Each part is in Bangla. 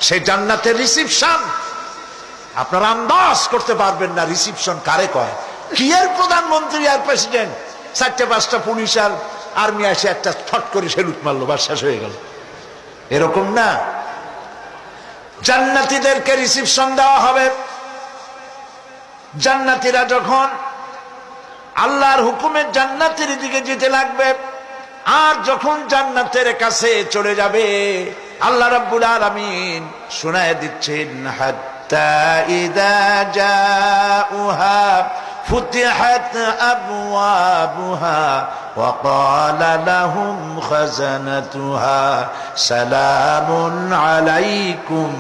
সেই জান্নাতের রিসিপশন আপনারা আন্দাজ করতে পারবেন না রিসিপশন কারে কয়। কি এর প্রধানমন্ত্রী আর প্রেসিডেন্ট, 4-5টা পুলিশ আর আর্মি আসে একটা ছট করে সেলুট মারলো, বাস শেষ হয়ে গেল, এরকম না। জান্নাতীদেরকে রিসিপশন দেওয়া হবে। জান্নাতীরা যখন আল্লাহর হুকুমে জান্নাতের দিকে যেতে লাগবে, আর যখন জান্নাতের কাছে চলে যাবে, আল্লাহ রাব্বুল আলামিন শোনায় দিচ্ছেন, হাত্তা ইযা জাউহা ফুতিহাত আবওয়াবুহা ওয়া ক্বালা লাহুম খাযানাতুহা সালামুন আলাইকুম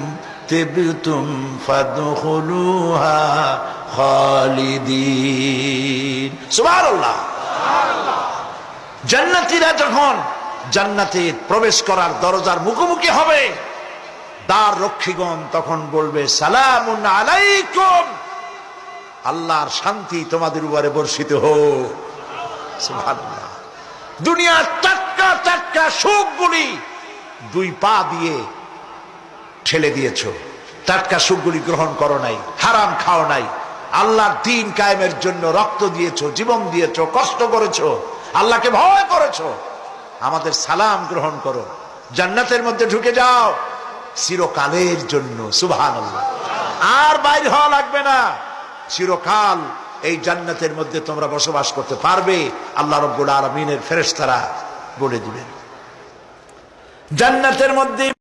তিবতুম ফাদখুলুহা খালিদিন। সুবহানাল্লাহ। জান্নাতীরা যখন জান্নাতে প্রবেশ করার দরজার মুখোমুখি হবে, দ্বার রক্ষীগণ তখন বলবে, সালামুন আলাইকুম, আল্লাহর শান্তি তোমাদের উপরে বর্ষিত হোক। সুবহানাল্লাহ। দুনিয়ার টাটকা টাটকা সুখগুলি 2 পা দিয়ে ঠেলে দিয়েছ, টাটকা সুখগুলি গ্রহণ করো নাই, হারাম খাও নাই, আল্লাহর দ্বীন কায়েমের জন্য রক্ত দিয়েছো, জীবন দিয়েছো, কষ্ট করেছো, আল্লাহকে ভয় করেছো। আমাদের সালাম গ্রহণ করো, জান্নাতের মধ্যে ঢুকে যাও চিরকালের জন্য। সুবহানাল্লাহ। আর বাইর হওয়া লাগবে না, চিরকাল এই জান্নাতের মধ্যে তোমরা বসবাস করতে পারবে, আল্লাহ রাব্বুল আলামিনের ফেরেশতারা বলে দিবেন। জান্নাতের মধ্যে